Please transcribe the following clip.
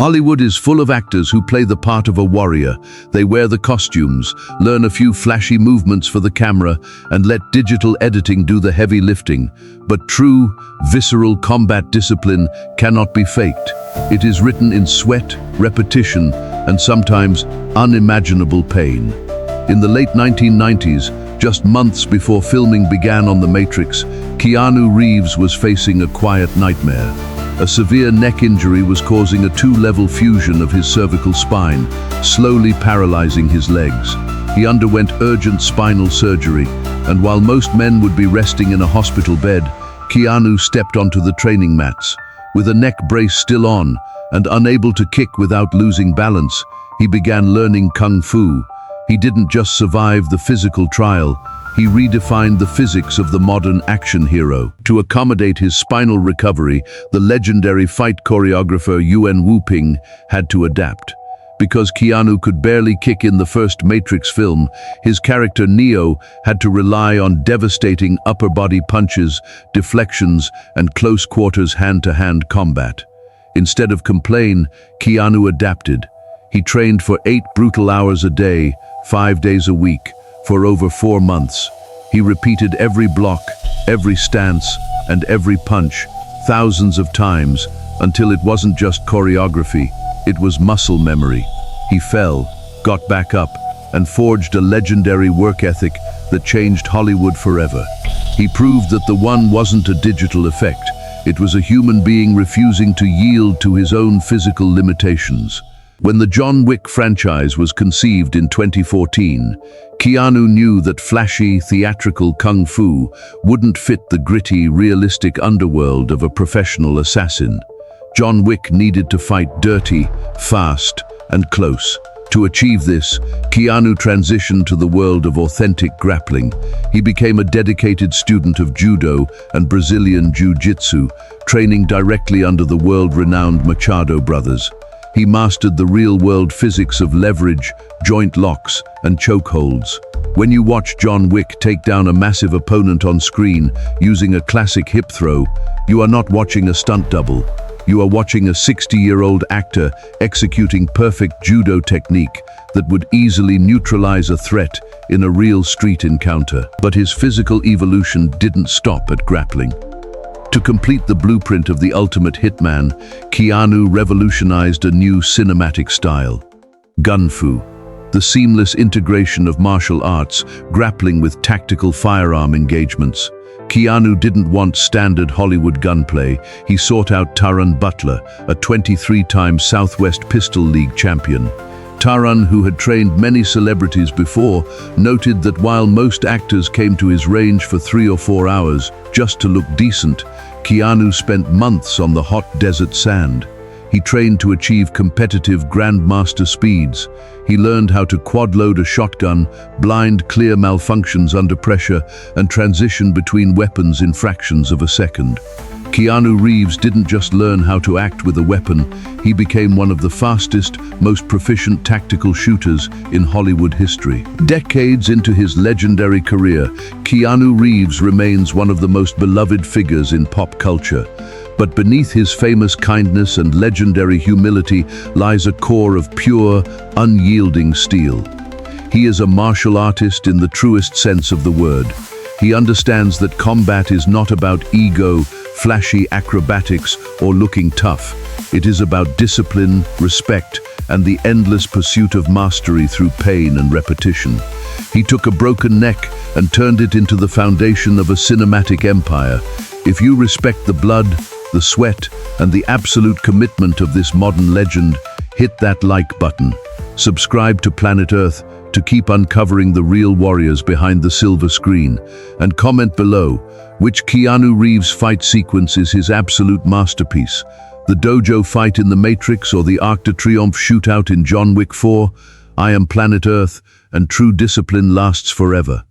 Hollywood is full of actors who play the part of a warrior. They wear the costumes, learn a few flashy movements for the camera, and let digital editing do the heavy lifting. But true, visceral combat discipline cannot be faked. It is written in sweat, repetition, and sometimes unimaginable pain. In the late 1990s, just months before filming began on The Matrix, Keanu Reeves was facing a quiet nightmare. A severe neck injury was causing a two-level fusion of his cervical spine, slowly paralyzing his legs. He underwent urgent spinal surgery, and while most men would be resting in a hospital bed, Keanu stepped onto the training mats. With a neck brace still on, and unable to kick without losing balance, he began learning Kung Fu. He didn't just survive the physical trial, he redefined the physics of the modern action hero. To accommodate his spinal recovery, the legendary fight choreographer Yuen Wu-Ping had to adapt. Because Keanu could barely kick in the first Matrix film, his character Neo had to rely on devastating upper body punches, deflections, and close-quarters hand-to-hand combat. Instead of complain, Keanu adapted. He trained for 8 brutal hours a day, 5 days a week, for over 4 months. He repeated every block, every stance, and every punch, thousands of times, until it wasn't just choreography, it was muscle memory. He fell, got back up, and forged a legendary work ethic that changed Hollywood forever. He proved that the one wasn't a digital effect. It was a human being refusing to yield to his own physical limitations. When the John Wick franchise was conceived in 2014, Keanu knew that flashy, theatrical kung fu wouldn't fit the gritty, realistic underworld of a professional assassin. John Wick needed to fight dirty, fast, and close. To achieve this, Keanu transitioned to the world of authentic grappling. He became a dedicated student of Judo and Brazilian Jiu-Jitsu, training directly under the world-renowned Machado brothers. He mastered the real-world physics of leverage, joint locks, and chokeholds. When you watch John Wick take down a massive opponent on screen using a classic hip throw, you are not watching a stunt double. You are watching a 60-year-old actor executing perfect judo technique that would easily neutralize a threat in a real street encounter. But his physical evolution didn't stop at grappling. To complete the blueprint of the ultimate hitman, Keanu revolutionized a new cinematic style: Gunfu, the seamless integration of martial arts, grappling with tactical firearm engagements. Keanu didn't want standard Hollywood gunplay. He sought out Taran Butler, a 23-time Southwest Pistol League champion. Taran, who had trained many celebrities before, noted that while most actors came to his range for 3 or 4 hours just to look decent, Keanu spent months on the hot desert sand. He trained to achieve competitive grandmaster speeds. He learned how to quad-load a shotgun, blind clear malfunctions under pressure, and transition between weapons in fractions of a second. Keanu Reeves didn't just learn how to act with a weapon, he became one of the fastest, most proficient tactical shooters in Hollywood history. Decades into his legendary career, Keanu Reeves remains one of the most beloved figures in pop culture. But beneath his famous kindness and legendary humility lies a core of pure, unyielding steel. He is a martial artist in the truest sense of the word. He understands that combat is not about ego, flashy acrobatics, or looking tough. It is about discipline, respect, and the endless pursuit of mastery through pain and repetition. He took a broken neck and turned it into the foundation of a cinematic empire. If you respect the blood, the sweat, and the absolute commitment of this modern legend, hit that like button. Subscribe to Planet Earth to keep uncovering the real warriors behind the silver screen, and comment below which Keanu Reeves fight sequence is his absolute masterpiece. The dojo fight in The Matrix or the Arc de Triomphe shootout in John Wick 4? I am Planet Earth, and true discipline lasts forever.